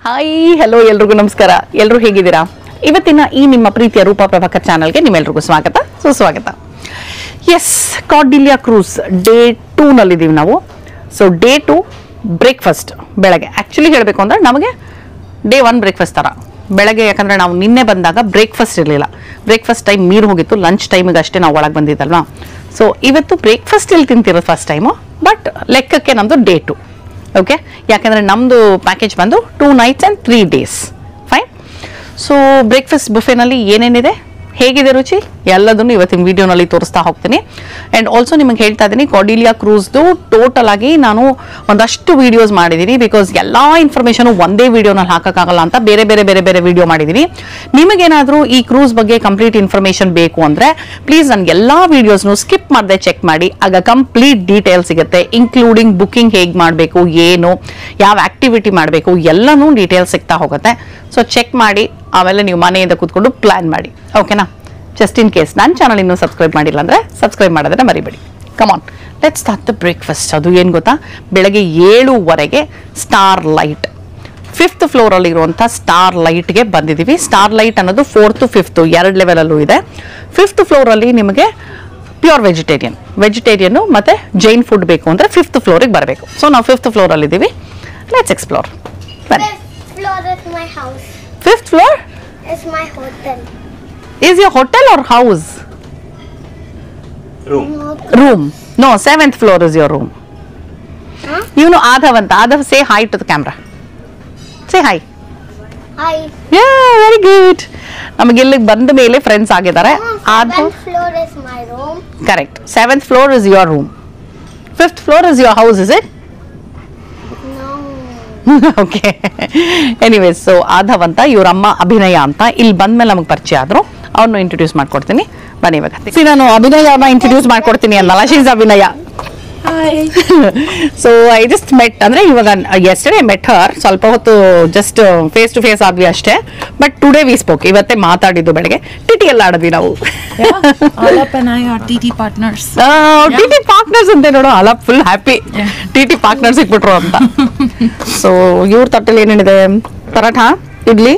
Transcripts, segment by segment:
Hi hello ಎಲ್ರಿಗೂ ನಮಸ್ಕಾರ. ಎಲ್ಲರೂ ಹೇಗಿದ್ದೀರಾ? ಇವತ್ತಿನ ಈ ನಿಮ್ಮ ಪ್ರೀತಿಯ ರೂಪಾ ಪ್ರಭಾಕರ್ ಚಾನಲ್ಗೆ ನಿಮ್ಮೆಲ್ರಿಗೂ ಸ್ವಾಗತ ಸುಸ್ವಾಗತ. ಎಸ್, ಕಾರ್ಡಿಲಿಯಾ ಕ್ರೂಸ್ ಡೇ 2 ನಲ್ಲಿದ್ದೀವಿ ನಾವು. ಸೊ ಡೇ 2 ಬ್ರೇಕ್ಫಾಸ್ಟ್ ಬೆಳಗ್ಗೆ. ಆ್ಯಕ್ಚುಲಿ ಹೇಳಬೇಕು ಅಂದರೆ ನಮಗೆ ಡೇ 1 ಬ್ರೇಕ್ಫಾಸ್ಟ್ ಥರ ಬೆಳಗ್ಗೆ, ಯಾಕಂದರೆ ನಾವು ನಿನ್ನೆ ಬಂದಾಗ ಬ್ರೇಕ್ಫಾಸ್ಟ್ ಇರಲಿಲ್ಲ. ಬ್ರೇಕ್ಫಾಸ್ಟ್ ಟೈಮ್ ಮೀರು ಹೋಗಿತ್ತು, ಲಂಚ್ ಟೈಮಿಗೆ ಅಷ್ಟೇ ನಾವು ಒಳಗೆ ಬಂದಿದ್ದಲ್ವಾ. ಸೊ ಇವತ್ತು ಬ್ರೇಕ್ಫಾಸ್ಟ್ ಇಲ್ಲಿ ತಿಂತಿರೋದು ಫಸ್ಟ್ ಟೈಮು, ಬಟ್ ಲೆಕ್ಕಕ್ಕೆ ನಮ್ಮದು ಡೇ 2. ಓಕೆ, ಯಾಕೆಂದರೆ ನಮ್ಮದು ಪ್ಯಾಕೇಜ್ ಬಂದು 2 nights and 3 days. Fine. So breakfast ಬುಫೆನಲ್ಲಿ ಏನೇನಿದೆ, ಹೇಗಿದೆ ರುಚಿ, ಎಲ್ಲದನ್ನು ಇವತ್ತಿನ ವಿಡಿಯೋನಲ್ಲಿ ತೋರಿಸ್ತಾ ಹೋಗ್ತೀನಿ. ಆ್ಯಂಡ್ ಆಲ್ಸೋ ನಿಮಗೆ ಹೇಳ್ತಾ ಇದ್ದೀನಿ, ಕಾರ್ಡಿಲಿಯಾ ಕ್ರೂಸ್ದು ಟೋಟಲ್ ಆಗಿ ನಾನು ಒಂದಷ್ಟು ವೀಡಿಯೋಸ್ ಮಾಡಿದ್ದೀನಿ. ಬಿಕಾಸ್ ಎಲ್ಲ ಇನ್ಫಾರ್ಮೇಷನು ಒಂದೇ ವೀಡಿಯೋನಲ್ಲಿ ಹಾಕೋಕ್ಕಾಗಲ್ಲ ಅಂತ ಬೇರೆ ಬೇರೆ ಬೇರೆ ಬೇರೆ ವೀಡಿಯೋ ಮಾಡಿದ್ದೀನಿ. ನಿಮಗೇನಾದರೂ ಈ ಕ್ರೂಸ್ ಬಗ್ಗೆ ಕಂಪ್ಲೀಟ್ ಇನ್ಫಾರ್ಮೇಷನ್ ಬೇಕು ಅಂದರೆ ಪ್ಲೀಸ್ ನನಗೆ ಎಲ್ಲ ವೀಡಿಯೋಸ್ನು ಸ್ಕಿಪ್ ಮಾಡದೆ ಚೆಕ್ ಮಾಡಿ. ಆಗ ಕಂಪ್ಲೀಟ್ ಡೀಟೇಲ್ ಸಿಗುತ್ತೆ, ಇನ್ಕ್ಲೂಡಿಂಗ್ ಬುಕ್ಕಿಂಗ್ ಹೇಗೆ ಮಾಡಬೇಕು, ಏನು ಯಾವ ಆ್ಯಕ್ಟಿವಿಟಿ ಮಾಡಬೇಕು, ಎಲ್ಲನೂ ಡೀಟೇಲ್ಸ್ ಸಿಗ್ತಾ ಹೋಗುತ್ತೆ. ಸೊ ಚೆಕ್ ಮಾಡಿ, ಆಮೇಲೆ ನೀವು ಮನೆಯಿಂದ ಕೂತ್ಕೊಂಡು ಪ್ಲಾನ್ ಮಾಡಿ. ಓಕೆನಾ? ಜಸ್ಟ್ ಇನ್ ಕೇಸ್ ನನ್ನ ಚಾನಲ್ ಇನ್ನೂ ಸಬ್ಸ್ಕ್ರೈಬ್ ಮಾಡಿಲ್ಲ ಅಂದರೆ ಸಬ್ಸ್ಕ್ರೈಬ್ ಮಾಡೋದನ್ನ ಮರಿಬೇಡಿ. ಕಮಾನ್, ಲೆಟ್ಸ್ ಸ್ಟಾರ್ಟ್ ದ ಬ್ರೇಕ್ಫಾಸ್ಟ್. ಅದು ಏನು ಗೊತ್ತಾ, ಬೆಳಗ್ಗೆ 7:15 ಸ್ಟಾರ್ ಲೈಟ್ 5th ಫ್ಲೋರಲ್ಲಿರುವಂಥ ಸ್ಟಾರ್ ಲೈಟ್ಗೆ ಬಂದಿದ್ದೀವಿ. ಸ್ಟಾರ್ ಲೈಟ್ ಅನ್ನೋದು 4th 5th 2 ಲೆವೆಲಲ್ಲೂ ಇದೆ. 5th ಫ್ಲೋರಲ್ಲಿ ನಿಮಗೆ ಪ್ಯೂರ್ ವೆಜಿಟೇರಿಯನ್ನು ಮತ್ತು ಜೈನ್ ಫುಡ್ ಬೇಕು ಅಂದರೆ 5th ಫ್ಲೋರಿಗೆ ಬರಬೇಕು. ಸೊ ನಾವು 5th ಫ್ಲೋರಲ್ಲಿದ್ದೀವಿ. Let's explore. ಬನ್ನಿ. 5th floor is my hotel. Is your hotel or house? Room. No, 7th floor is your room. Huh? You know Adhav, say hi to the camera. Say hi. Hi. Yeah, very good. ನಮಗೆ ಇಲ್ಲಿಗೆ ಬಂದ ಮೇಲೆ friends ಆಗಿದ್ದಾರೆ. Adhav. 7th floor is my room. Correct. 7th floor is your room. 5th floor is your house, is it? Okay. Anyways, so Aadhav ಅಂತ, ಇವ್ರ ಅಮ್ಮ ಅಭಿನಯ ಅಂತ ಇಲ್ಲಿ ಬಂದ್ಮೇಲೆ ನಮಗೆ ಪರಿಚಯ ಆದರು. ಅವ್ರನ್ನ ಇಂಟ್ರೊಡ್ಯೂಸ್ ಮಾಡ್ಕೊಡ್ತೀನಿ. ಬನ್ನಿ ಇವಾಗ. ನಾನು ಅಭಿನಯನ ಇಂಟ್ರೊಡ್ಯೂಸ್ ಮಾಡ್ಕೊಡ್ತೀನಿ ಅನ್ನಲ್ಲ, ಶೀಸ್ ಅಭಿನಯ. ಸೊ ಐ ಜಸ್ಟ್ ಮೆಟ್, ಅಂದರೆ ಇವಾಗ ಯೆಸ್ಟರ್ಡೇ ಮೆಟ್ ಹರ್. ಸ್ವಲ್ಪ ಹೊತ್ತು ಜಸ್ಟ್ ಫೇಸ್ ಟು ಫೇಸ್ ಆದ್ವಿ ಅಷ್ಟೇ. But today we spoke. ಇವತ್ತೇ ಮಾತಾಡಿದ್ದು ಬೆಳಗ್ಗೆ. ಟಿಟಿ ಎಲ್ಲ ಆಡಿದ್ವಿ ನಾವು. Alap and I are TT partners. TT partners ಅಂತೆ ನೋಡು. ಅಲಪ್ ಫುಲ್ ಹ್ಯಾಪಿ, ಟಿಟಿ ಪಾರ್ಟ್ನರ್ಸ್ ಸಿಕ್ಬಿಟ್ರು ಅಂತ. ಸೊ ಇವ್ರ ತಟ್ಟಲ್ಲಿ ಏನೇನಿದೆ? Paratha, idli,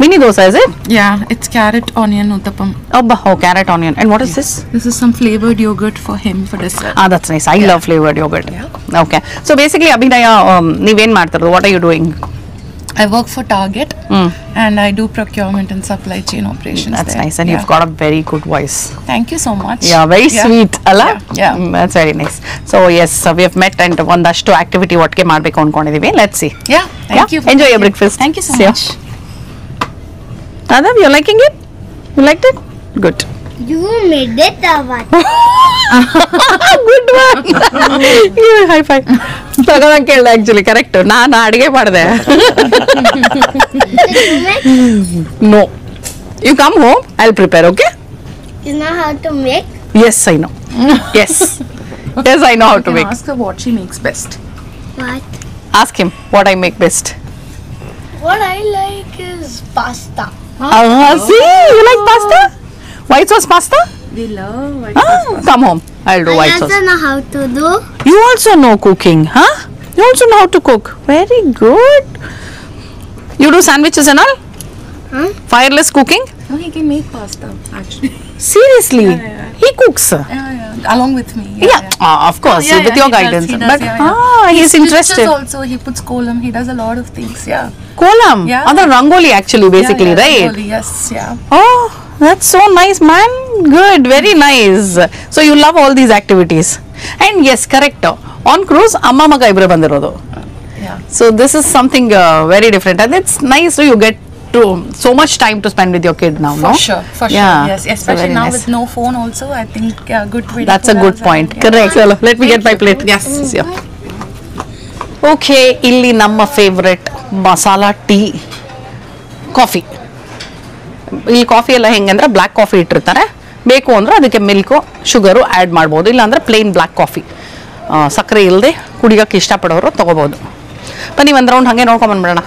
mini dosa. Is it? Yeah, it's carrot onion uttapam. Oh, carrot onion. And what is this? This is some flavored yogurt for him for dessert. That's nice. I love flavored yogurt. Yeah. Okay. So basically, Abhinaya, ನೀವೇನ್ ಮಾಡ್ತಿರೋದು? What are you doing? I work for Target and I do procurement and supply chain operations. That's there. nice. And you've got a very good voice. Thank you so much. Yeah, very sweet. Alla? Yeah. That's very nice. So yes, we have met and ಒಂದಷ್ಟು activity ಒಟ್ಟಿಗೆ ಮಾಡಬೇಕು ಅನ್ಕೊಂಡಿದೀವಿ. Let's see. Yeah. Thank you. Enjoy your breakfast. Thank you so See you. much. Adav, you liking it? You liked it? Good. You made it what? Good one. High five. ತಗೋದಂಗೆ ಕೇಳಿದೆ actually. Correct, ನಾನು ಅಡಿಗೆ ಮಾಡಿದೆ. No. You come home, I'll prepare, okay? You know how to make? Yes, I know. Yes. Yes, I know how to You can make. ask her what she makes best. What? Ask him what I make best. What I like is pasta. See, you like pasta? White sauce pasta? We love white Come home. I'll do I white also sauce. know how to do. You also know cooking, huh? You also know how to cook. Very good. You do sandwiches and all? Huh? Fireless cooking? No, he can make pasta actually. Seriously? Yeah. He cooks? Yeah. Along with me. Yeah. Of course, Yeah, with your he does, guidance. he does, But yeah. he's He interested. stitches also, he puts kolam, he does a lot of things, yeah. Kolam? Yeah. Other rangoli actually, basically, yeah, right? Rangoli, yes, yeah. Oh, that's so nice, man. Good, very nice. So you love all these activities. And yes, correct. On cruise, amma maga ibru bandirodu. Yeah. So this is something very different, and it's nice. So you get to so much time to spend with your kid now, For no? sure, for Yeah. sure. Yes, So especially very now nice. with no phone also, I think good way. That's a good point. Correct. So let me get my plate. Yes. Yeah. Okay, ಇಲ್ಲಿ ನಮ್ಮ favourite masala tea, coffee. ಇಲ್ಲಿ coffee ಎಲ್ಲ ಹೆಂಗಂದ್ರೆ black coffee ಇಟ್ಟಿರ್ತಾರೆ. ಬೇಕು ಅಂದ್ರೆ ಅದಕ್ಕೆ milk, sugar add ಮಾಡ್ಬೋದು. ಇಲ್ಲಾಂದ್ರೆ ಪ್ಲೇನ್ ಬ್ಲ್ಯಾಕ್ ಕಾಫಿ, ಸಕ್ಕರೆ ಇಲ್ಲದೆ ಕುಡಿಯೋಕ್ಕೆ ಇಷ್ಟಪಡೋರು ತೊಗೋಬೋದು. ಬನ್ನಿ ಒಂದು ರೌಂಡ್ ಹಾಗೆ ನೋಡ್ಕೊಂಬಂದ್ಬಿಡೋಣ.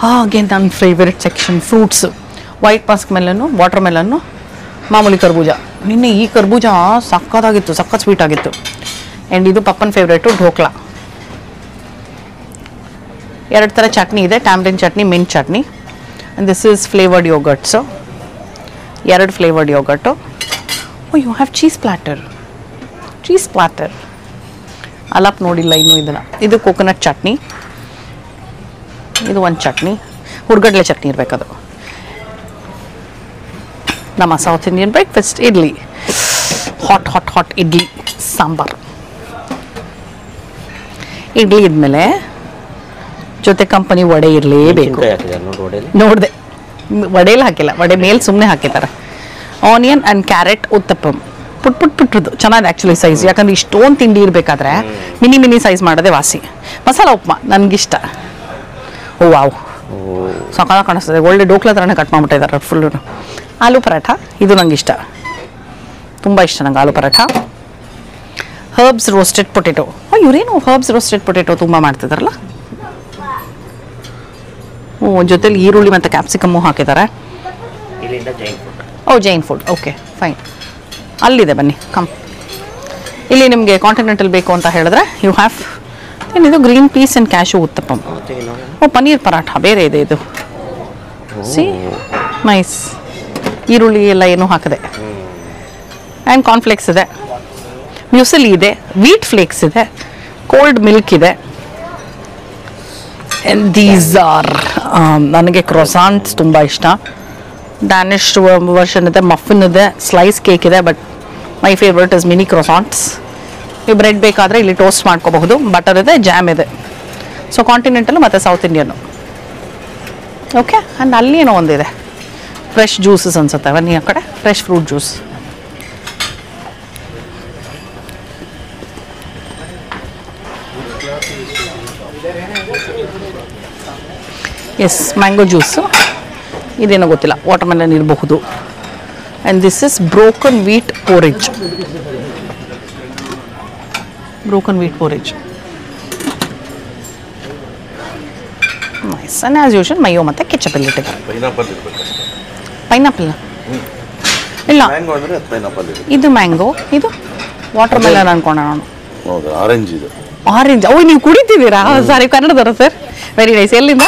ಹಾಗೆ ನನ್ನ favourite section fruits. White musk melon, water melon, ಮಾಮೂಲಿ ಕರ್ಬೂಜ. ನಿನ್ನೆ ಈ ಕರ್ಬೂಜ ಸಕ್ಕತ್ತಾಗಿತ್ತು, ಸಖತ್ ಸ್ವೀಟ್ ಆಗಿತ್ತು. ಆ್ಯಂಡ್ ಇದು ಪಪ್ಪನ ಫೇವ್ರೇಟು ಢೋಕ್ಲಾ. 2 ಥರ ಚಟ್ನಿ ಇದೆ, tamarind chutney, mint chutney. And this is flavoured yoghurts, 2 flavoured yoghurt. Oh you have cheese platter. ಅಲಾಪ್ ನೋಡಿಲ್ಲ ಇನ್ನೂ ಇದನ್ನು. ಇದು ಕೋಕೋನಟ್ ಚಟ್ನಿ, ಇದು ಒಂದು ಚಟ್ನಿ, ಹುರ್ಗಡ್ಲೆ ಚಟ್ನಿ ಇರಬೇಕದು. ನಮ್ಮ South Indian breakfast idli, hot idli sambar. Idli ಇದ್ಮೇಲೆ ಜೊತೆ ಕಂಪನಿ ವಡೆ ಇರಲೇಬೇಕು. ನೋಡಿದೆ, ವಡೆಯಲ್ಲಿ ಹಾಕಿಲ್ಲ, ವಡೆ ಮೇಲೆ ಸುಮ್ಮನೆ ಹಾಕಿದ್ದಾರೆ. ಆನಿಯನ್ ಆ್ಯಂಡ್ ಕ್ಯಾರೆಟ್ ಉತ್ತಪ್ಪಂ, ಪುಟ್ಟದು ಚೆನ್ನಾಗಿದೆ ಆ್ಯಕ್ಚುಲಿ ಸೈಜ್. ಯಾಕಂದ್ರೆ ಇಷ್ಟೊಂದು ತಿಂಡಿ ಇರಬೇಕಾದ್ರೆ ಮಿನಿ ಸೈಜ್ ಮಾಡೋದೇ ವಾಸಿ. ಮಸಾಲ ಉಪ್ಮಾ ನನಗಿಷ್ಟ. ಓ ವಾವ್, ಸಕಾಲ ಕಾಣಿಸ್ತದೆ, ಒಳ್ಳೆ ಡೋಕ್ಲಾ ಥರನೇ ಕಟ್ ಮಾಡಿಬಿಟ್ಟಿದ್ದಾರೆ ಫುಲ್ಲು. ಆಲೂ ಪರಾಠ, ಇದು ನಂಗೆ ಇಷ್ಟ, ತುಂಬ ಇಷ್ಟ ನಂಗೆ aloo paratha. Herbs roasted potato. ಇವರೇನು ಹರ್ಬ್ಸ್ ರೋಸ್ಟೆಡ್ ಪೊಟೆಟೊ ತುಂಬ ಮಾಡ್ತಿದ್ದಾರಲ್ಲ. ಜೊತೆಲಿ ಈರುಳ್ಳಿ ಮತ್ತು ಕ್ಯಾಪ್ಸಿಕಮ್ಮು ಹಾಕಿದ್ದಾರೆ. Jain food, okay fine. ಅಲ್ಲಿದೆ ಬನ್ನಿ, ಕಮ್. ಇಲ್ಲಿ ನಿಮಗೆ ಕಾಂಟಿನೆಂಟಲ್ ಬೇಕು ಅಂತ ಹೇಳಿದ್ರೆ ಯು ಹ್ಯಾವ್ ಏನಿದು green peas and cashew uttapam. Paneer paratha ಬೇರೆ ಇದೆ ಇದು. See nice. ಈರುಳ್ಳಿ ಎಲ್ಲ ಏನೂ ಹಾಕಿದೆ. ಆ್ಯಂಡ್ ಕಾರ್ನ್ಫ್ಲೇಕ್ಸ್ ಇದೆ, ಮ್ಯೂಸಲಿ ಇದೆ, ವೀಟ್ ಫ್ಲೇಕ್ಸ್ ಇದೆ, ಕೋಲ್ಡ್ ಮಿಲ್ಕ್ ಇದೆ. ಆ್ಯಂಡ್ ದೀಸ್ ಆರ್ ನನಗೆ ಕ್ರೊಸಾಂಟ್ಸ್ ತುಂಬ ಇಷ್ಟ. ಡ್ಯಾನಿಶ್ ವರ್ಷನ್ ಇದೆ, ಮಫಿನ್ ಇದೆ, ಸ್ಲೈಸ್ ಕೇಕ್ ಇದೆ, but my favourite is mini croissants. ನೀವು ಬ್ರೆಡ್ ಬೇಕಾದರೆ ಇಲ್ಲಿ ಟೋಸ್ಟ್ ಮಾಡ್ಕೋಬಹುದು. ಬಟರ್ ಇದೆ, ಜಾಮ್ ಇದೆ. ಸೊ ಕಾಂಟಿನೆಂಟಲ್ ಮತ್ತು ಸೌತ್ ಇಂಡಿಯನ್ನು. ಓಕೆ. ಆ್ಯಂಡ್ ಅಲ್ಲಿ ಏನೋ ಒಂದಿದೆ, ಫ್ರೆಶ್ ಜ್ಯೂಸಸ್ ಅನ್ಸುತ್ತೆ. ಬನ್ನಿ ಆ ಕಡೆ, fresh fruit juice. Yes, mango juice. ಇದೇನೋ ಗೊತ್ತಿಲ್ಲ, ವಾಟರ್ಮೆಲನ್ ಇರಬಹುದು. And this is broken wheat porridge. Nice. And as usual mayo ಮತ್ತು ಕೆಚಪ್ ಇಲ್ಲಿ ಇಟ್ಟಿದ್ದಾರೆ. ಪೈನಾಪಲ್ ಇಲ್ಲ, ಇದು ಮ್ಯಾಂಗೋ, ಇದು ವಾಟರ್ಮೆಲನ್ ಅನ್ಕೊಂಡ ನಾನು. ಆರೆಂಜ್. ನೀವು ಕುಡಿತಿದ್ದೀರಾ? ಸಾರಿ, ಕನ್ನಡದವರ ಸರ್? Very nice. ಎಲ್ಲಿಂದ?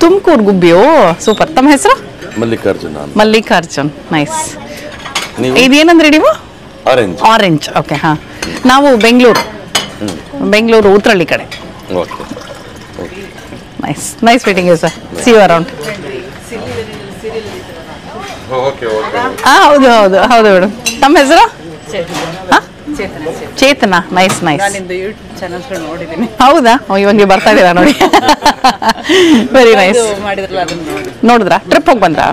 ತುಮಕೂರು ಗುಬ್ಬಿ. Oh super. ತಮ್ಮ ಹೆಸರು? ಮಲ್ಲಿಕಾರ್ಜುನ್. ನೈಸ್. ಇದೇನಂದ್ರೆ ನೀವು? ಆರೆಂಜ್. ಓಕೆ. ಹಾಂ, ನಾವು ಬೆಂಗಳೂರು ಉತ್ರಳ್ಳಿ ಕಡೆ. Nice meeting you sir. See you around. ಹೌದು ಮೇಡಮ್. ತಮ್ಮ ಹೆಸರು? ಚೇತನಾ. ನೈಸ್. ಹೌದಾ? ಇವಾಗ ನೀವು ಬರ್ತಾ ಇದ್ದೀರಾ ನೋಡಿ. Very nice. ನೋಡಿದ್ರಾ? ಟ್ರಿಪ್ ಹೋಗಿ ಬಂದ್ರಾ?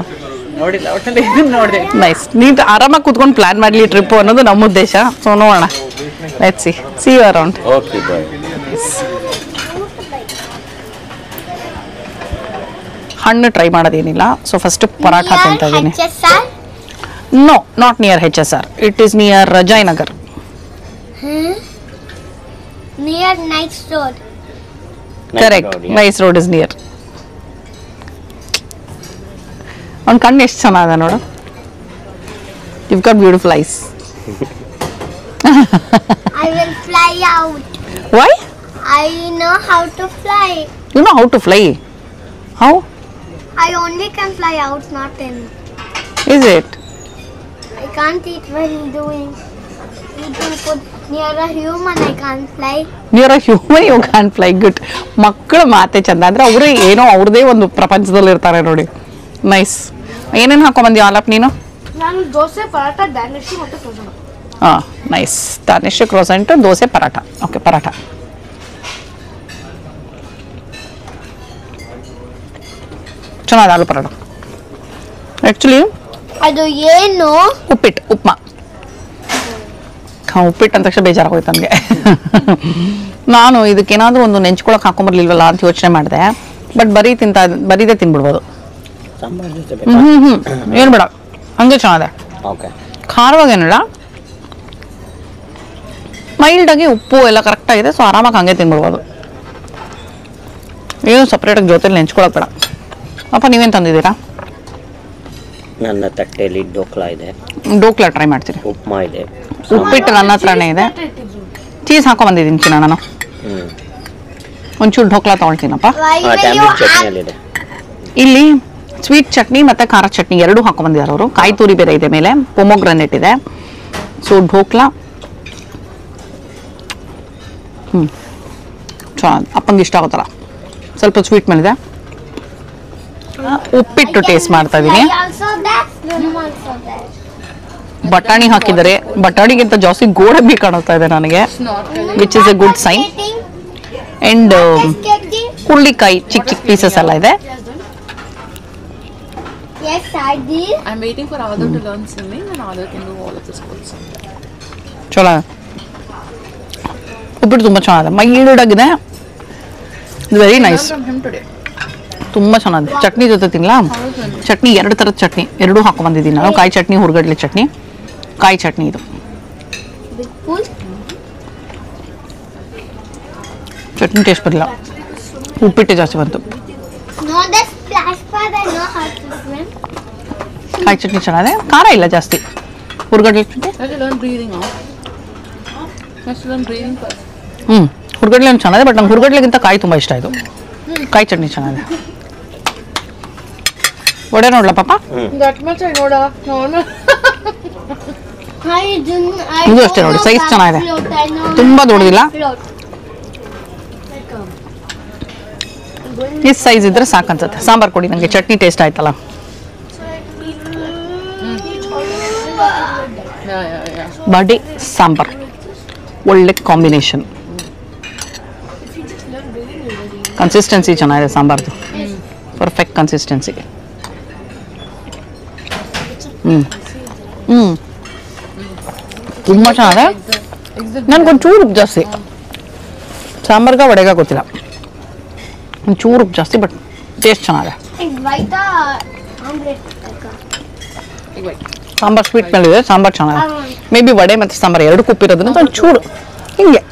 ನೈಸ್. ನೀವು ಆರಾಮಾಗಿ ಕೂತ್ಕೊಂಡು ಪ್ಲಾನ್ ಮಾಡಲಿ ಟ್ರಿಪ್ ಅನ್ನೋದು ನಮ್ಮ ಉದ್ದೇಶ. ಸೊ ನೋಡೋಣ. Let's see you around. ಹಣ್ಣು ಟ್ರೈ ಮಾಡೋದೇನಿಲ್ಲ. ಸೊ ಫಸ್ಟ್ ಪರಾಠ ತಿಂತಾ ಇದ್ದೀನಿ. No, not near HSR. It is near Jayanagar. Near Nice Road. Correct. Nice Road is near. On ಕಣ್ಣು ಎಷ್ಟು ಚೆನ್ನಾಗಿದೆ ನೋಡು. You've got beautiful eyes. I will fly out. Why? I know how to fly. You know how to fly? How? I only can fly out, not in. Is it? I can't eat while doing eating food. Near a human, I can't fly. Near a human, you can't fly. Good. ಮಕ್ಕಳ ಮಾತೆ ಚಂದ. ಅಂದರೆ ಅವರೇ ಏನೋ ಅವ್ರದೇ ಒಂದು ಪ್ರಪಂಚದಲ್ಲಿ ಇರ್ತಾರೆ ನೋಡಿ. ನೈಸ್. ಏನೇನು ಹಾಕೊಂಬಂದಿ ಆಲಪ್ ನೀನು? ನಾನು ದೋಸೆ, ಪರಾಠ, ಡ್ಯಾನಿಶ್ ಮತ್ತು ಕ್ರೋಸೆಂಟ್. ಹಾಂ, ನೈಸ್. ಡ್ಯಾನಿಶ್, ಕ್ರೋಸೆಂಟ್, ದೋಸೆ, ಪರಾಠ. ಓಕೆ, ಪರಾಠ. ಚೆನ್ನಾಗಿದೆ ಆಲೂ ಪರಾಠ. ಆ್ಯಕ್ಚುಲಿ ಅದು ಏನು? ಉಪ್ಮಾ. ಉಪ್ಪಿಟ್ಟು ಅಂದ ತಕ್ಷಣ ಬೇಜಾರಾಗೋಯ್ತು ನನಗೆ. ನಾನು ಇದಕ್ಕೇನಾದರೂ ಒಂದು ನೆಂಚ್ಕೊಳಕ್ಕೆ ಹಾಕೊಂಬರ್ಲಿಲ್ವಲ್ಲ ಅಂತ ಯೋಚನೆ ಮಾಡಿದೆ. ಬಟ್ ಬರೀದೇ ತಿನ್ಬಿಡ್ಬೋದು. ಏನು ಬೇಡ, ಹಂಗೆ ಚೆನ್ನಾಗಿದೆ. ಖಾರವಾಗೇನಿಲ್ಲ, ಮೈಲ್ಡಾಗಿ ಉಪ್ಪು ಎಲ್ಲ ಕರೆಕ್ಟಾಗಿದೆ. ಸೊ ಆರಾಮಾಗಿ ಹಂಗೆ ತಿನ್ಬಿಡ್ಬೋದು. ಏನು ಸಪ್ರೇಟಾಗಿ ಜೊತೆಲಿ ನೆಂಚ್ಕೊಳಕ್ಕೆ ಬೇಡ. ಅಪ್ಪ ನೀವೇನು ತಂದಿದ್ದೀರಾ? ನನ್ನ ತಟ್ಟೆಯಲ್ಲಿ ಡೋಕ್ಲಾ ಇದೆ. ಡೋಕ್ಲಾ ಟ್ರೈ ಮಾಡ್ತೀನಿ. ಉಪ್ಮಾ ಇದೆ. ಉಪ್ಪಿಟ್ಟು ನನ್ನ ಹತ್ರನೇ ಇದೆ. ಚೀಸ್ ಹಾಕೊಂಬಂದಿದ್ದೀನಿ ಚಿನ್ನ ನಾನು. ಒಂಚೂರು dhokla ತೊಗೊಳ್ತೀನಪ್ಪ. Why will you tamarind add? ಚಟ್ನಿಯಲ್ಲಿದೆ. ಇಲ್ಲಿ ಸ್ವೀಟ್ ಚಟ್ನಿ ಮತ್ತು ಖಾರ ಚಟ್ನಿ ಎರಡೂ ಹಾಕೊಂಡ್ಬಂದಿದ್ದಾರೆ ಅವರು. ಕಾಯಿ ತುರಿ ಬೇರೆ ಇದೆ ಮೇಲೆ, ಪೊಮೊಗ್ರಾನೇಟ್ ಇದೆ. ಸೊ ಢೋಕ್ಲಾ ಚೆನ್ನಾಗಿ ಅಪ್ಪಂಗೆ ಇಷ್ಟ ಆಗೋತರ ಸ್ವಲ್ಪ ಸ್ವೀಟ್ ಮೇಲಿದೆ. ಉಪ್ಪಿಟ್ಟು ಟೇಸ್ಟ್ ಮಾಡ್ತಾ ಇದ್ದೀನಿ. I also that. Swim also that. ಬಟಾಣಿ ಹಾಕಿದ್ದಾರೆ. ಬಟಾಣಿಗಿಂತ ಜಾಸ್ತಿ ಗೋಡಂಬಿ ಕಾಣಿಸ್ತಾ ಇದೆ ನನಗೆ, which is a good sign. And Skating? ಹುರುಳಿಕಾಯಿ ಚಿಕ್ಕ ಚಿಕ್ಕ ಪೀಸಸ್ ಎಲ್ಲ ಇದೆ. Yes, I did. I'm waiting for Adar to learn swimming and Adar can do all of the sports. ಚಲೋ ಉಪ್ಪಿಟ್ಟು ತುಂಬ ಚೆನ್ನಾಗಿದೆ, ಮೈಲ್ಡಾಗಿದೆ, very nice. From him today. ತುಂಬ ಚೆನ್ನಾಗಿದೆ. ಚಟ್ನಿ ಜೊತೆ ತಿನ್ನಲಾ? ಚಟ್ನಿ 2 ಥರದ ಚಟ್ನಿ ಎರಡೂ ಹಾಕೊಂಡ್ಬಂದಿದ್ದೀನಿ ನಾನು. ಕಾಯಿ ಚಟ್ನಿ, ಹುರ್ಗಡ್ಲೆ ಚಟ್ನಿ. ಕಾಯಿ ಚಟ್ನಿ ಇದು. Big pool. ಚಟ್ನಿ ಟೇಸ್ಟ್ ಬರಲಿಲ್ಲ, ಉಪ್ಪಿಟ್ಟೆ ಜಾಸ್ತಿ ಬಂತು. No, the splash pad. I know how to swim. ಕಾಯಿ ಚಟ್ನಿ ಚೆನ್ನಾಗಿದೆ, ಖಾರ ಇಲ್ಲ ಜಾಸ್ತಿ. ಹುರ್ಗಡ್ಲೆ chutney You have to learn breathing now. You have to learn breathing first. ಹುರ್ಗಡ್ಲೆ ಚೆನ್ನಾಗಿದೆ, ಬಟ್ ನಂಗೆ ಹುರ್ಗಡ್ಲೆಗಿಂತ ಕಾಯಿ ತುಂಬ ಇಷ್ಟ ಆಯಿತು. ಕಾಯಿ ಚಟ್ನಿ ಚೆನ್ನಾಗಿದೆ. ವಡೆ ನೋಡ್ಲಾ ಪಾಪ? That much I know da. No. I didn't. I ಇದು don't ಅಷ್ಟೇ ನೋಡಿ, know size how ಚೆನ್ನಾಗಿದೆ. to float. I know ತುಂಬ how to ದೊಡ್ಡದಿಲ್ಲ. float. ಈ ಸೈಜ್ ಇದ್ರೆ ಸಾಕನ್ಸುತ್ತೆ. ಸಾಂಬಾರು ಕೊಡಿ ನನಗೆ, ಚಟ್ನಿ ಟೇಸ್ಟ್ ಆಯ್ತಲ್ಲ. Yeah. ವಡೆ ಸಾಂಬಾರು ಒಳ್ಳೆ ಕಾಂಬಿನೇಷನ್. ಕನ್ಸಿಸ್ಟೆನ್ಸಿ ಚೆನ್ನಾಗಿದೆ ಸಾಂಬಾರ್ದು, ಪರ್ಫೆಕ್ಟ್ ಕನ್ಸಿಸ್ಟೆನ್ಸಿ. ತುಂಬ ಚೆನ್ನಾಗಿದೆ. ನನಗೊಂಚೂರು ಉಪ್ಪು ಜಾಸ್ತಿ, ಸಾಂಬಾರ್ಗ ವಡೆಗ ಗೊತ್ತಿಲ್ಲ, ಒಂಚೂರು ಉಪ್ಪು ಜಾಸ್ತಿ, ಬಟ್ ಟೇಸ್ಟ್ ಚೆನ್ನಾಗಿದೆ. Invite the omelette. Sambar sweet ಮೇಲಿದೆ, ಸಾಂಬಾರು ಚೆನ್ನಾಗಿದೆ. ಮೇ ಬಿ ವಡೆ ಮತ್ತು ಸಾಂಬಾರು ಎರಡು ಕುಪ್ಪಿರೋದ್ರಿಂದ ಒಂಚೂರು ಹಿಂಗೆ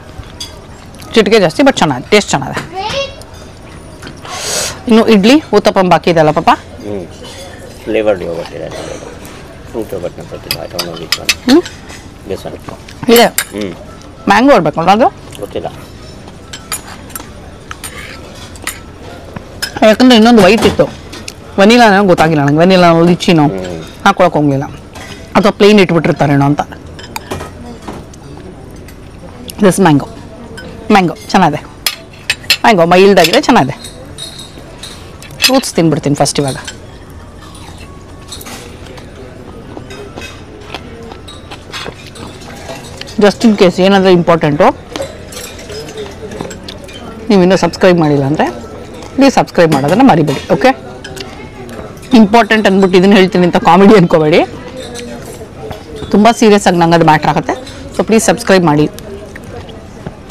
ಚಿಟಿಕೆ ಜಾಸ್ತಿ, ಬಟ್ ಚೆನ್ನಾಗಿದೆ, ಟೇಸ್ಟ್ ಚೆನ್ನಾಗಿದೆ. ಇನ್ನು ಇಡ್ಲಿ ಊತಪ್ಪಂ ಬಾಕಿ ಇದೆಯಲ್ಲ ಪಾಪ? ಫ್ಲೇವರ್ಡ್ ಯೋಗರ್ಟ್ ಇದೆ, ಫ್ರೂಟ್ ಯೋಗರ್ಟ್ನ ಗೊತ್ತಿಲ್ಲ. I don't know which one. This one ಇದೆ. ಮ್ಯಾಂಗೋ ಇರಬೇಕಲ್ಲ ಅದು, ಗೊತ್ತಿಲ್ಲ. ಯಾಕಂದ್ರೆ ಇನ್ನೊಂದು ವೈಟ್ ಇತ್ತು, ವೆನಿಲಾನೋ ಗೊತ್ತಾಗಿಲ್ಲ ನನಗೆ. ವೆನಿಲಾನೋ ಲಿಚಿನೋ ಹಾಕೊಳಕ್ಕೆ ಹೋಗಲಿಲ್ಲ, ಅಥವಾ ಪ್ಲೇನ್ ಇಟ್ಬಿಟ್ಟಿರ್ತಾರೇನೋ ಅಂತ. ದಿಸ್ ಮ್ಯಾಂಗೋ ಚೆನ್ನಾಗಿದೆ. ಮ್ಯಾಂಗೋ ಮೈಲ್ಡಾಗಿದೆ, ಚೆನ್ನಾಗಿದೆ. ಫ್ರೂಟ್ಸ್ ತಿನ್ಬಿಡ್ತೀನಿ ಫಸ್ಟ್ ಇವಾಗ. ಜಸ್ಟ್ ಇನ್ ಕೇಸ್ ಏನಾದರೂ ಇಂಪಾರ್ಟೆಂಟು, ನೀವಿನ್ನೂ ಸಬ್ಸ್ಕ್ರೈಬ್ ಮಾಡಿಲ್ಲ ಅಂದರೆ ಪ್ಲೀಸ್ ಸಬ್ಸ್ಕ್ರೈಬ್ ಮಾಡೋದನ್ನು ಮರಿಬೇಡಿ. ಓಕೆ, ಇಂಪಾರ್ಟೆಂಟ್ ಅಂದ್ಬಿಟ್ಟು ಇದನ್ನು ಹೇಳ್ತೀನಿ ಅಂತ ಕಾಮಿಡಿ ಅಂದ್ಕೋಬೇಡಿ, ತುಂಬ ಸೀರಿಯಸ್ ಆಗಿ ನಂಗೆ ಅದು ಮ್ಯಾಟ್ರ್ ಆಗುತ್ತೆ. ಸೊ ಪ್ಲೀಸ್ ಸಬ್ಸ್ಕ್ರೈಬ್ ಮಾಡಿ,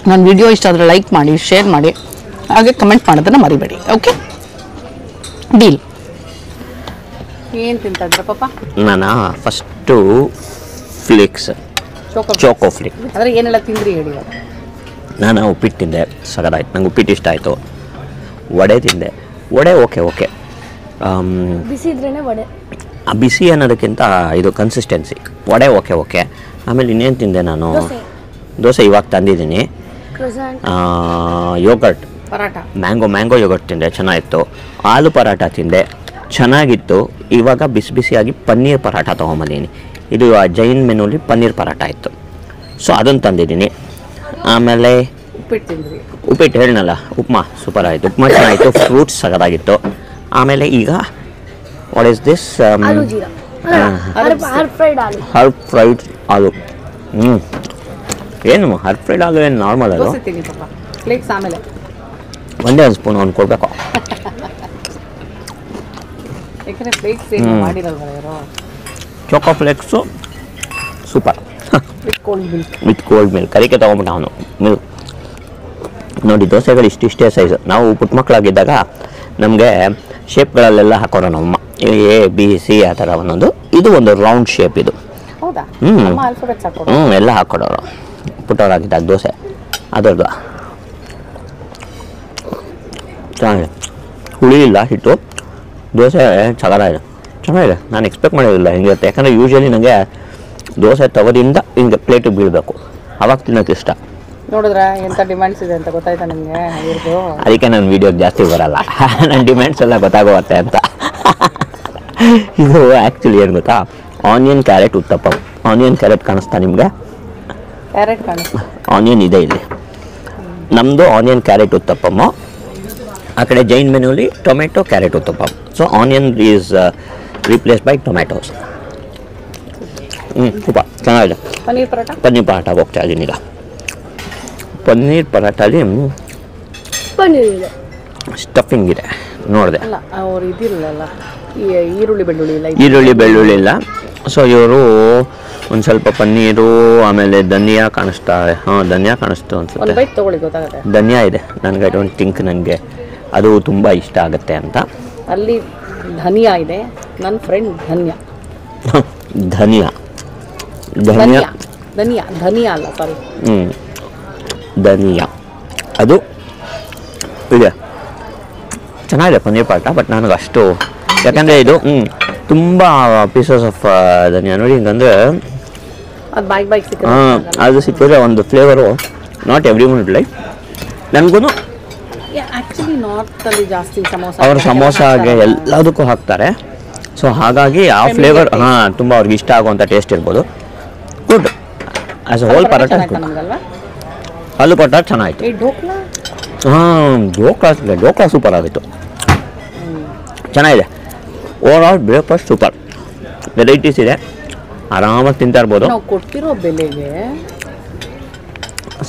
ನನ್ನ ವಿಡಿಯೋ ಇಷ್ಟ ಆದರೆ ಲೈಕ್ ಮಾಡಿ, ಶೇರ್ ಮಾಡಿ, ಹಾಗೆ ಕಮೆಂಟ್ ಮಾಡೋದನ್ನು ಮರಿಬೇಡಿ. Okay, deal. ಏನು ತಿಂತಾ ಇದ್ರ ಪಾಪ? ನಾನು ಫಸ್ಟು ಫ್ಲೇಕ್ಸ್, ಚೋಕೋ ಫ್ಲೇಕ್. ಅಂದರೆ ಏನೆಲ್ಲ ತಿಂದ್ರಿ ಹೇಳಿ. ನಾನು ಉಪ್ಪಿಟ್ಟು ತಿಂದೆ, ಸಗದಾಯ್ತು. ನಂಗೆ ಉಪ್ಪಿಟ್ಟು ಇಷ್ಟ ಆಯಿತು. ವಡೆ ತಿಂದೆ, ವಡೆ ಓಕೆ. ಬಿಸಿ ಇದ್ರೇನೆ ವಡೆ. ಆ ಬಿಸಿ ಅನ್ನೋದಕ್ಕಿಂತ ಇದು ಕನ್ಸಿಸ್ಟೆನ್ಸಿ. ವಡೆ ಓಕೆ. ಆಮೇಲೆ ಇನ್ನೇನು ತಿಂದೆ ನಾನು? ದೋಸೆ ಇವಾಗ ತಂದಿದ್ದೀನಿ. ಯೋಗರ್ಟ್, ಪರಾಟ, ಮ್ಯಾಂಗೋ ಯೋಗರ್ಟ್ ತಿಂದೆ, ಚೆನ್ನಾಗಿತ್ತು. ಆಲೂ ಪರಾಟ ತಿಂದೆ, ಚೆನ್ನಾಗಿತ್ತು. ಇವಾಗ ಬಿಸಿಯಾಗಿ ಪನ್ನೀರ್ ಪರಾಟ ತೊಗೊಂಬಂದಿದ್ದೀನಿ. ಇದು ಜೈನ್ ಮೆನುಲಿ ಪನ್ನೀರ್ ಪರಾಟ ಇತ್ತು, ಸೊ ಅದನ್ನು ತಂದಿದ್ದೀನಿ. ಆಮೇಲೆ ಉಪ್ಪಿಟ್ಟು ತಿಂದ್ರಿ. ಉಪ್ಪಿಟ್ಟು ಹೇಳಿನಲ್ಲ, ಉಪ್ಮಾ ಸೂಪರ್ ಆಯಿತು, ಉಪ್ಮಾ ಚೆನ್ನಾಗಿತ್ತು. ಫ್ರೂಟ್ಸ್ ಸಗದಾಗಿತ್ತು. ಆಮೇಲೆ ಈಗ what is this? Herb fried aloo. ಏನು ಹರ್ಬ್ ಫ್ರೈಡ್ ಆಲೂ? ಏನು ನಾರ್ಮಲ್ ಅದು? ಫ್ಲೇಕ್ಸ್ ಆಮೇಲೆ ಒಂದೇ ಒಂದು ಸ್ಪೂನ್ ಅವ್ನು ಕೊಡಬೇಕು. ಯಾಕಂದರೆ ಫ್ಲೇಕ್ಸ್ ಏನು ಮಾಡಿರಲ್ವ ಇವರು. ಚೋಕೋ flakes super, with cold milk. With cold milk. ಅದಕ್ಕೆ ತೊಗೊಂಬಿಟ್ಟ ಅವನು ಮಿಲ್ಕ್. ನೋಡಿ, ದೋಸೆಗಳು ಇಷ್ಟೇ ಸೈಜು. ನಾವು ಪುಟ್ಟ ಮಕ್ಕಳಾಗಿದ್ದಾಗ ನಮಗೆ ಶೇಪ್ಗಳಲ್ಲೆಲ್ಲ ಹಾಕೋರು ನಮ್ಮಮ್ಮ, A B C ಆ ಥರ ಒಂದೊಂದು. ಇದು ಒಂದು ರೌಂಡ್ ಶೇಪ್ ಇದು. ಹೌದಾ? ಎಲ್ಲ ಹಾಕೊಡೋರು ಪುಟ್ಟವರಾಗಿದ್ದಾಗ ದೋಸೆ ಅದರದ್ದು. ಚೆನ್ನಾಗಿದೆ, ಹುಳಿ ಇಲ್ಲ ಹಿಟ್ಟು. ದೋಸೆ ಚೆನ್ನಾಗಿದೆ. ನಾನು ಎಕ್ಸ್ಪೆಕ್ಟ್ ಮಾಡೋದಿಲ್ಲ ಹಿಂಗಿರುತ್ತೆ. ಯಾಕಂದರೆ ಯೂಶ್ವಲಿ ನನಗೆ ದೋಸೆ ತವರಿಂದ ಹಿಂಗೆ ಪ್ಲೇಟಿಗೆ ಬೀಳಬೇಕು, ಆವಾಗ ತಿನ್ನೋಕ್ಕೆ ಇಷ್ಟ. ನೋಡಿದ್ರ ಎಂತ ಡಿಮ್ಯಾಂಡ್ಸ್ ಇದೆ ಅಂತ ಗೊತ್ತಾಯ್ತಾ ನಿಮ್ಗೆ ಇವ್ರದ್ದು? ಅದಕ್ಕೆ ನನ್ನ ವಿಡಿಯೋಗೆ ಜಾಸ್ತಿ ಬರಲ್ಲ. ನನ್ನ ಡಿಮ್ಯಾಂಡ್ಸ್ ಎಲ್ಲ ಗೊತ್ತಾಗೋಗುತ್ತೆ ಅಂತ. ಇದು ಆ್ಯಕ್ಚುಲಿ ಏನು ಗೊತ್ತಾ, onion carrot uttapam. Onion carrot ಕಾಣಿಸ್ತಾ ನಿಮಗೆ? ಕ್ಯಾರೆಟ್ ಕಾಣಿಸ್ತಾ, ಆನಿಯನ್ ಇದೆ ಇಲ್ಲಿ. ನಮ್ಮದು ಆನಿಯನ್ ಕ್ಯಾರೆಟ್ ಉತ್ತಪ್ಪಮ್ಮ. ಆ ಕಡೆ ಜೈನ್ ಮೆನುಲಿ tomato carrot uttappa. So onion is replace by tomatoes. ತುಂಬ ಚೆನ್ನಾಗಿದೆ. ಪನ್ನೀರ್ ಪರೋಟ, ಪನ್ನೀರ್ ಪರಾಠ ಹೋಗ್ತಾ ಇದ್ದೀನಿ ಈಗ. ಪನ್ನೀರ್ ಪರಾಠಲ್ಲಿ ಪನ್ನೀರ್ ಇದೆ. ಸ್ಟಫಿಂಗ್ ಇದೆ ನೋಡಿದೆ. ಅಲ್ಲ ಅವ್ರು ಇದಿರಲ್ಲ, ಈ ಈರುಳ್ಳಿ ಬೆಳ್ಳುಳ್ಳಿ ಇಲ್ಲ. ಈರುಳ್ಳಿ ಬೆಳ್ಳುಳ್ಳಿ ಇಲ್ಲ. ಸೊ ಇವರು ಒಂದು ಸ್ವಲ್ಪ ಪನ್ನೀರು, ಆಮೇಲೆ ಧನಿಯಾ ಕಾಣಿಸ್ತಾ. ಹಾಂ, ಧನಿಯಾ ಕಾಣಿಸ್ತು ಒಂದು ಅನ್ಸುತ್ತೆ. ಬೈಟ್ ತೊಗೊಳ್ಳಿ ಗೊತ್ತಾಗುತ್ತೆ. ಧನಿಯಾ ಇದೆ. ನನಗೆ ಐ ಡೋಂಟ್ ಥಿಂಕ್ ನನಗೆ ಅದು ತುಂಬ ಇಷ್ಟ ಆಗುತ್ತೆ ಅಂತ. ಅಲ್ಲಿ ಧನಿಯಾ ಇದೆ. ನನ್ನ ಫ್ರೆಂಡ್ ಧನ್ಯ. ಧನಿಯಾ ಧನಿಯಾ ಧನಿಯಾ ಧನಿಯಾ ಅಲ್ಲ, ಸಾರಿ. ಧನಿಯಾ ಅದು ಇದೆ. ಚೆನ್ನಾಗಿದೆ ಪನ್ನೀರ್ ಪರಾಠ. ಬಟ್ ನನಗೆ ಅಷ್ಟು, ಯಾಕಂದರೆ ಇದು ತುಂಬ ಪೀಸಸ್ ಆಫ್ ಧನಿಯಾ ನೋಡಿ ಹಿಂಗಂದರೆ ಅದು ಬಾಯ್ಗೆ ಸಿಕ್ಕ. ಅದು ಸಿಕ್ಕಿದ್ರೆ ಒಂದು flavour not every one like. ನನಗೂ ಆ್ಯಕ್ಚುಲಿ ನಾರ್ತಲ್ಲಿ ಜಾಸ್ತಿ ಸಮೋಸ, ಅವರು ಸಮೋಸಾಗೆ ಎಲ್ಲದಕ್ಕೂ ಹಾಕ್ತಾರೆ. ಸೊ ಹಾಗಾಗಿ ಆ ಫ್ಲೇವರ್ ತುಂಬ ಅವ್ರಿಗೆ ಇಷ್ಟ ಆಗುವಂಥ ಟೇಸ್ಟ್ ಇರ್ಬೋದು. Good as a whole paratha. ನಮಗಲ್ವಾ? ಆಲೂ ಪರಾಠ ಚೆನ್ನಾಗಿತ್ತು. ಈ ಢೋಕ್ಲಾ ಢೋಕ್ಲಾ ಸೂಪರ್ ಆಗಿತ್ತು, ಚೆನ್ನಾಗಿದೆ. Overall breakfast super. Varieties ಇದೆ, ಆರಾಮಾಗಿ ತಿಂತಾ ಇರ್ಬೋದು. ನಾವು ಕೊಟ್ಟಿರೋ ಬೆಲೆಗೆ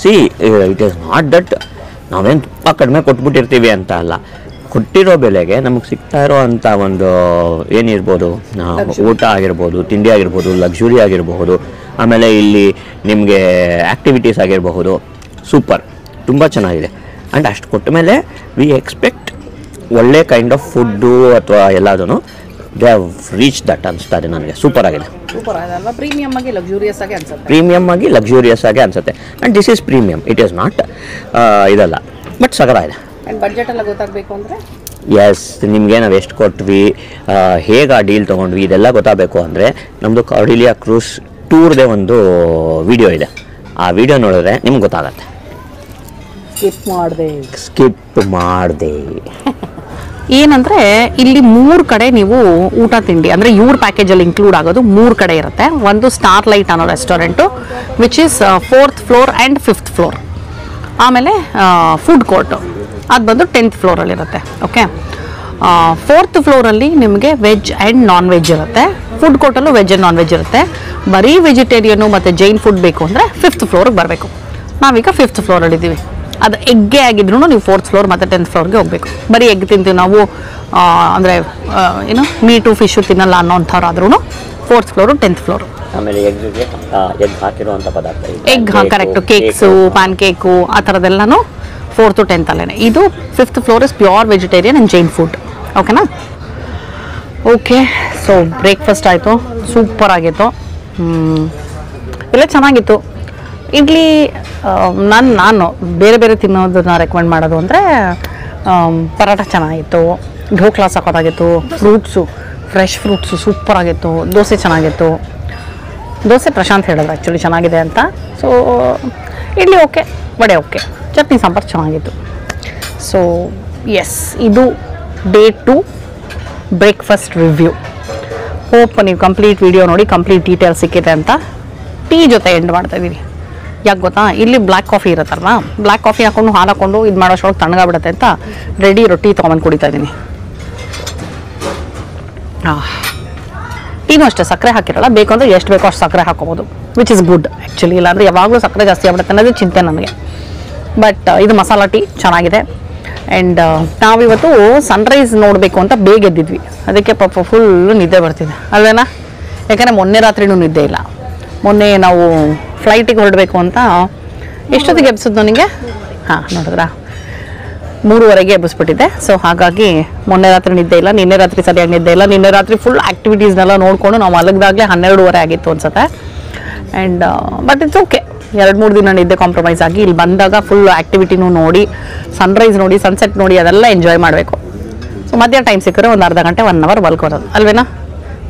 see it is not that ನಾವೇನು ತುಂಬ ಕಡಿಮೆ ಕೊಟ್ಬಿಟ್ಟಿರ್ತೀವಿ ಅಂತ ಅಲ್ಲ. ಕೊಟ್ಟಿರೋ ಬೆಲೆಗೆ ನಮಗೆ ಸಿಗ್ತಾ ಇರೋ ಅಂಥ ಒಂದು ಏನಿರ್ಬೋದು, ಊಟ ಆಗಿರ್ಬೋದು, ತಿಂಡಿ ಆಗಿರ್ಬೋದು, ಲಕ್ಸುರಿ ಆಗಿರಬಹುದು, ಆಮೇಲೆ ಇಲ್ಲಿ ನಿಮಗೆ ಆ್ಯಕ್ಟಿವಿಟೀಸ್ ಆಗಿರಬಹುದು, ಸೂಪರ್, ತುಂಬ ಚೆನ್ನಾಗಿದೆ. ಆ್ಯಂಡ್ ಅಷ್ಟು ಕೊಟ್ಟ ಮೇಲೆ ವಿ ಎಕ್ಸ್ಪೆಕ್ಟ್ ಒಳ್ಳೆ ಕೈಂಡ್ ಆಫ್ ಫುಡ್ಡು ಅಥವಾ ಎಲ್ಲದೂ ದೇ ಹ್ಯಾವ್ ರೀಚ್ ದಟ್ ಅನಿಸ್ತಾ ಇದೆ ನನಗೆ. ಸೂಪರ್ ಆಗಿದೆ. ಸೂಪರ್ ಆಗಲ್ಲ, ಪ್ರೀಮಿಯಮ್ ಆಗಿ ಲಕ್ಸುರಿಯಸ್ ಆಗಿ ಅನ್ಸುತ್ತೆ. ಪ್ರೀಮಿಯಮ್ ಆಗಿ ಲಕ್ಸುರಿಯಸ್ ಆಗಿ ಅನಿಸುತ್ತೆ. And this is premium, it is not ಇದಲ್ಲ, ಬಟ್ ಸಗರ ಇದೆ. ಆ್ಯಂಡ್ ಬಡ್ಜೆಟ್ ಎಲ್ಲ ಗೊತ್ತಾಗಬೇಕು ಅಂದರೆ ಎಸ್, ನಿಮಗೆ ನಾವು ಎಷ್ಟು ಕೊಟ್ವಿ, ಹೇಗೆ ಆ ಡೀಲ್ ತೊಗೊಂಡ್ವಿ, ಇದೆಲ್ಲ ಗೊತ್ತಾಗಬೇಕು ಅಂದರೆ ನಮ್ಮದು ಕಾರ್ಡಿಲಿಯಾ ಕ್ರೂಸ್ ಟೂರ್ದೇ ಒಂದು ವಿಡಿಯೋ ಇದೆ. ಆ ವಿಡಿಯೋ ನೋಡಿದ್ರೆ ನಿಮ್ಗೆ ಗೊತ್ತಾಗತ್ತೆ. ಸ್ಕಿಪ್ ಮಾಡಿದೆ ಏನಂದರೆ ಇಲ್ಲಿ 3 ಕಡೆ ನೀವು ಊಟ ತಿಂಡಿ ಅಂದರೆ ಇವ್ರ ಪ್ಯಾಕೇಜಲ್ಲಿ ಇನ್ಕ್ಲೂಡ್ ಆಗೋದು 3 ಕಡೆ ಇರುತ್ತೆ. ಒಂದು ಸ್ಟಾರ್ ಲೈಟ್ ಅನ್ನೋ restaurant which is 4th floor and 5th floor. ಆಮೇಲೆ ಫುಡ್ ಕೋರ್ಟು ಅದು ಬಂದು 10th ಫ್ಲೋರಲ್ಲಿರುತ್ತೆ. ಓಕೆ, 4th ಫ್ಲೋರಲ್ಲಿ ನಿಮಗೆ ವೆಜ್ ಆ್ಯಂಡ್ ನಾನ್ ವೆಜ್ ಇರುತ್ತೆ. ಫುಡ್ ಕೋರ್ಟಲ್ಲೂ ವೆಜ್ ಆ್ಯಂಡ್ ನಾನ್ ವೆಜ್ ಇರುತ್ತೆ. ಬರೀ ವೆಜಿಟೇರಿಯನು ಮತ್ತು ಜೈನ್ ಫುಡ್ ಬೇಕು ಅಂದರೆ 5th ಫ್ಲೋರಿಗೆ ಬರಬೇಕು. ನಾವೀಗ 5th ಫ್ಲೋರಲ್ಲಿದ್ದೀವಿ. ಅದು ಎಗ್ಗೆ ಆಗಿದ್ರು ನೀವು 4th ಫ್ಲೋರ್ ಮತ್ತು 10th ಫ್ಲೋರ್ಗೆ ಹೋಗಬೇಕು. ಬರೀ ಎಗ್ ತಿಂತೀವಿ ನಾವು, ಅಂದರೆ ಏನು ಮೀಟು ಫಿಶು ತಿನ್ನಲ್ಲ ಅನ್ನೋಂಥವ್ರಾದ್ರೂ 4th ಫ್ಲೋರು 10th ಫ್ಲೋರು. ಆಮೇಲೆ ಎಗ್ ಹಾಕಿರುವಂಥ ಪದಾರ್ಥ, egg correct, cakes, pancake, ಆ ಥರದ್ದೆಲ್ಲನೂ 4th to 10th ಅಲ್ಲೇ. ಇದು 5th floor is pure vegetarian and Jain food. ಓಕೆನಾ? ಓಕೆ, ಸೊ ಬ್ರೇಕ್ಫಾಸ್ಟ್ ಆಯಿತು, ಸೂಪರ್ ಆಗಿತ್ತು. ಎಲ್ಲ ಚೆನ್ನಾಗಿತ್ತು. ಇಡ್ಲಿ ನಾನು ಬೇರೆ ಬೇರೆ ತಿನ್ನೋದನ್ನ ರೆಕಮೆಂಡ್ ಮಾಡೋದು ಅಂದರೆ ಪರಾಠ ಚೆನ್ನಾಗಿತ್ತು, dhokla ಸಖತ್ತಾಗಿತ್ತು, fruits fresh fruits super ಆಗಿತ್ತು, ದೋಸೆ ಚೆನ್ನಾಗಿತ್ತು. ದೋಸೆ ಪ್ರಶಾಂತ್ ಹೇಳಿದ್ರು ಆ್ಯಕ್ಚುಲಿ ಚೆನ್ನಾಗಿದೆ ಅಂತ. So idli okay, vada okay, chutney sambar ಚೆನ್ನಾಗಿತ್ತು. ಸೊ ಎಸ್, ಇದು ಡೇ 2 ಬ್ರೇಕ್ಫಾಸ್ಟ್ ರಿವ್ಯೂ. ಹೋಪ್ ನೀವು ಕಂಪ್ಲೀಟ್ ವಿಡಿಯೋ ನೋಡಿ ಕಂಪ್ಲೀಟ್ ಡೀಟೇಲ್ ಸಿಕ್ಕಿದೆ ಅಂತ. ಟೀ ಜೊತೆ ಎಂಡ್ ಮಾಡ್ತಾಯಿದ್ದೀನಿ. ಯಾಕೆ ಗೊತ್ತಾ, ಇಲ್ಲಿ ಬ್ಲ್ಯಾಕ್ ಕಾಫಿ ಇರುತ್ತಲ್ವ, ಬ್ಲ್ಯಾಕ್ ಕಾಫಿ ಹಾಕ್ಕೊಂಡು ಹಾಲು ಹಾಕ್ಕೊಂಡು ಇದು ಮಾಡೋಷ್ಟೊಳಗೆ ತಣ್ಣಗಾಗ್ಬಿಡುತ್ತೆ ಅಂತ ರೆಡಿ ಇರೋ ಟೀ ತೊಗೊಂಬಂದು ಕುಡಿತಾ ಇದ್ದೀನಿ. ಟೀನೂ ಅಷ್ಟೇ ಸಕ್ಕರೆ ಹಾಕಿರಲ್ಲ, ಬೇಕು ಅಂದರೆ ಎಷ್ಟು ಬೇಕೋ ಅಷ್ಟು ಸಕ್ಕರೆ ಹಾಕೋಬೋದು, ವಿಚ್ ಇಸ್ ಗುಡ್ ಆ್ಯಕ್ಚುಲಿ. ಇಲ್ಲಾಂದರೆ ಯಾವಾಗಲೂ ಸಕ್ಕರೆ ಜಾಸ್ತಿ ಆಗ್ಬಿಡುತ್ತೆ ಅನ್ನೋದು ಚಿಂತೆ ನನಗೆ. ಬಟ್ ಇದು ಮಸಾಲ ಟೀ ಚೆನ್ನಾಗಿದೆ. ಆ್ಯಂಡ್ ನಾವಿವತ್ತು ಸನ್ರೈಸ್ ನೋಡಬೇಕು ಅಂತ ಬೇಗ ಎದ್ದಿದ್ವಿ. ಅದಕ್ಕೆ ಪಾಪ ಫುಲ್ಲು ನಿದ್ದೆ ಬರ್ತಿದೆ ಅಲ್ವೇನಾ? ಯಾಕಂದರೆ ಮೊನ್ನೆ ರಾತ್ರಿನೂ ನಿದ್ದೆ ಇಲ್ಲ. ಮೊನ್ನೆ ನಾವು ಫ್ಲೈಟಿಗೆ ಹೊರಡಬೇಕು ಅಂತ ಎಷ್ಟೊತ್ತಿಗೆ ಎಬ್ಸಿದ್ದು ನನಗೆ? ಹಾಂ, ನೋಡಿದ್ರಾ, 3:30ಗೆ ಎಬ್ಬಿಸ್ಬಿಟ್ಟಿದ್ದೆ. ಸೊ ಹಾಗಾಗಿ ಮೊನ್ನೆ ರಾತ್ರಿ ನಿದ್ದೆ ಇಲ್ಲ, ನಿನ್ನೆ ರಾತ್ರಿ ಸರಿಯಾಗಿ ನಿದ್ದೆ ಇಲ್ಲ. ನಿನ್ನೆ ರಾತ್ರಿ ಫುಲ್ ಆ್ಯಕ್ಟಿವಿಟೀಸ್ನೆಲ್ಲ ನೋಡಿಕೊಂಡು ನಾವು ಮಲಗಿದಾಗಲೇ 12:30 ಆಗಿತ್ತು ಅನ್ಸುತ್ತೆ. ಆ್ಯಂಡ್ ಬಟ್ ಇಟ್ಸ್ ಓಕೆ, 2-3 ದಿನ ನಿದ್ದೆ ಕಾಂಪ್ರಮೈಸ್ ಆಗಿ ಇಲ್ಲಿ ಬಂದಾಗ ಫುಲ್ ಆ್ಯಕ್ಟಿವಿಟಿನೂ ನೋಡಿ, ಸನ್ರೈಸ್ ನೋಡಿ, ಸನ್ಸೆಟ್ ನೋಡಿ, ಅದೆಲ್ಲ ಎಂಜಾಯ್ ಮಾಡಬೇಕು. ಸೊ ಮಧ್ಯ ಟೈಮ್ ಸಿಕ್ಕರೆ ಒಂದು ಅರ್ಧ ಗಂಟೆ 1 ಅವರ್ ಮಲ್ಕೊರೋದು ಅಲ್ವೇನಾ?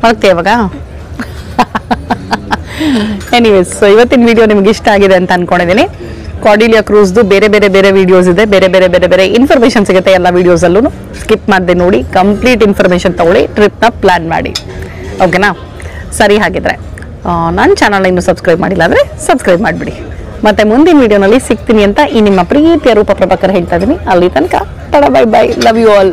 ಮಲಗ್ತೇ ಇವಾಗ. ಎನಿವೇಸ್, ಸೊ ಇವತ್ತಿನ ವಿಡಿಯೋ ನಿಮ್ಗೆ ಇಷ್ಟ ಆಗಿದೆ ಅಂತ ಅಂದ್ಕೊಂಡಿದ್ದೀನಿ. ಕಾರ್ಡಿಲಿಯಾ ಕ್ರೂಸ್ದು ಬೇರೆ ಬೇರೆ ಬೇರೆ ವಿಡಿಯೋಸ್ ಇದೆ, ಬೇರೆ ಬೇರೆ ಬೇರೆ ಬೇರೆ ಇನ್ಫಾರ್ಮೇಷನ್ ಸಿಗುತ್ತೆ ಎಲ್ಲ ವಿಡಿಯೋಸಲ್ಲೂ. ಸ್ಕಿಪ್ ಮಾಡದೆ ನೋಡಿ, ಕಂಪ್ಲೀಟ್ ಇನ್ಫಾರ್ಮೇಷನ್ ತಗೊಳ್ಳಿ, ಟ್ರಿಪ್ನ ಪ್ಲ್ಯಾನ್ ಮಾಡಿ. ಓಕೆನಾ? ಸರಿ, ಹಾಗಿದ್ರೆ ನನ್ನ ಚಾನಲ್ನ ಇನ್ನೂ ಸಬ್ಸ್ಕ್ರೈಬ್ ಮಾಡಿಲ್ಲ ಅಂದರೆ ಸಬ್ಸ್ಕ್ರೈಬ್ ಮಾಡಿಬಿಡಿ. ಮತ್ತೆ ಮುಂದಿನ ವಿಡಿಯೋನಲ್ಲಿ ಸಿಗ್ತೀನಿ ಅಂತ ಈ ನಿಮ್ಮ ಪ್ರೀತಿಯ ರೂಪ ಪ್ರಭಾಕರ್ ಹೇಳ್ತಾ ಇದ್ದೀನಿ. ಅಲ್ಲಿ ತನಕ bye bye, love you all.